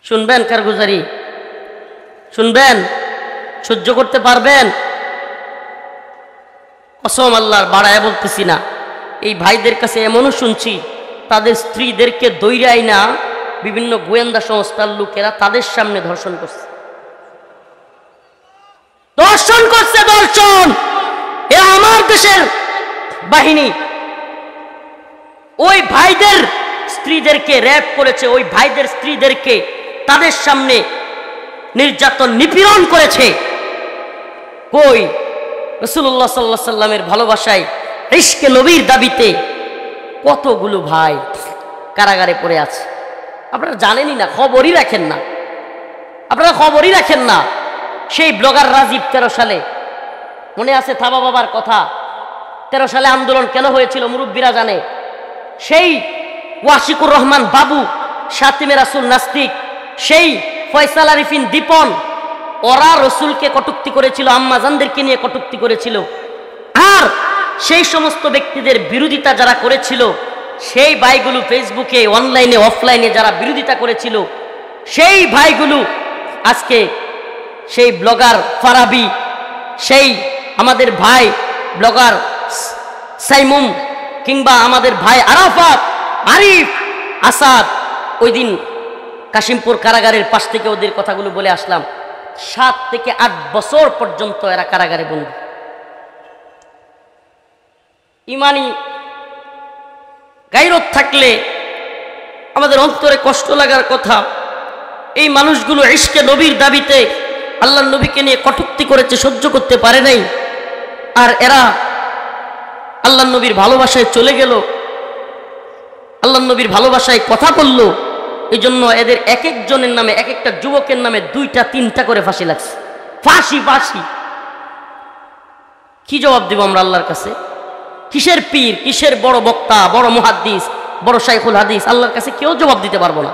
শুনবেন কারগুজারি? শুনবেন? সহ্য করতে পারবেন? কসম আল্লাহর, বাড়ায় বলতেছি না। এই ভাইদের কাছে এমনও শুনছি, তাদের স্ত্রীদেরকে দৈরাই না বিভিন্ন গোয়েন্দা সংস্থার লোকেরা তাদের সামনে ধর্ষণ করছে। ধর্ষণ করছে, ধর্ষণ! এ আমার দেশের বাহিনী ওই ভাইদের স্ত্রীদেরকে র্যাপ করেছে, ওই ভাইদের স্ত্রীদেরকে তাদের সামনে নির্যাতন নিপীড়ন করেছে। কই রাসূলুল্লাহ সাল্লাল্লাহু আলাইহি সাল্লামের ভালোবাসায়, ইশকে নবীর দাবিতে কতগুলো ভাই কারাগারে পড়ে আছে। আপনারা জানেনই না, খবরই রাখেন না, আপনারা খবরই রাখেন না। সেই ব্লগার রাজীব 13 সালে, মনে আছে থাবা বাবার কথা? 13 সালে আন্দোলন কেন হয়েছিল মুরব্বীরা জানে। সেই ওয়াশিকুর রহমান বাবু, শাতিমে রাসূল নাস্তিক, সেই ফয়সাল আরিফিন দীপন, ওরা রসুলকে কটূক্তি করেছিল, আম্মাজানদেরকে নিয়ে কটূক্তি করেছিল। আর সেই সমস্ত ব্যক্তিদের বিরোধিতা যারা করেছিল, সেই ভাইগুলো ফেসবুকে, অনলাইনে, অফলাইনে যারা বিরোধিতা করেছিল, সেই ভাইগুলো আজকে সেই ব্লগার ফারাবি, সেই আমাদের ভাই ব্লগার সাইমুম, কিংবা আমাদের ভাই আরাফাত, আরিফ, আসাদ, ওই দিন কাশিমপুর কারাগারের পাশ থেকে ওদের কথাগুলো বলে আসলাম। 7 থেকে 8 বছর পর্যন্ত এরা কারাগারে বন্দী। ইমানি গায়রত থাকলে আমাদের অন্তরে কষ্ট লাগার কথা। এই মানুষগুলো ইশকে নবীর দাবিতে আল্লাহর নবীকে নিয়ে কটূক্তি করেছে, সহ্য করতে পারে নাই। আর এরা আল্লাহর নবীর ভালোবাসায় চলে গেল, আল্লাহর নবীর ভালোবাসায় কথা বলল। এই জন্য এদের এক একজনের নামে, এক একটা যুবকের নামে 2টা 3টা করে ফাঁসি লাগছে। ফাঁসি ফাঁসি। কি জবাব দেব আমরা আল্লাহর কাছে? কিসের পীর, কিসের বড় বক্তা, বড় মুহাদ্দিস, বড় শাইখুল হাদিস? আল্লাহর কাছে কেউ জবাব দিতে পারবো না,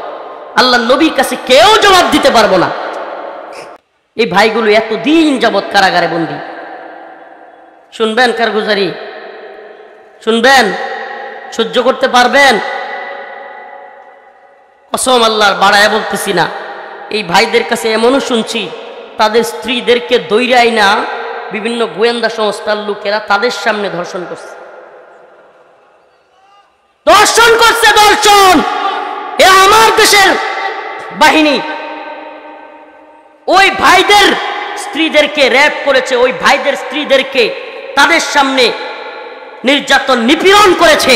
আল্লাহর নবীর কাছে কেউ জবাব দিতে পারবো না। এই ভাইগুলো এতদিন যাবৎ কারাগারে বন্দী। শুনবেন কারগুজারি? শুনবেন? সহ্য করতে পারবেন? কসম আল্লাহর, বাড়ায় বলতেছি না। এই ভাইদের কাছে এমনও শুনছি, তাদের স্ত্রীদেরকে দৈরাই না বিভিন্ন গোয়েন্দা সংস্থার লোকেরা তাদের সামনে ধর্ষণ করছে। ধর্ষণ করছে, ধর্ষণ! এ আমার দেশের বাহিনী ওই ভাইদের স্ত্রীদেরকে র্যাপ করেছে, ওই ভাইদের স্ত্রীদেরকে তাদের সামনে নির্যাতন নিপীড়ন করেছে।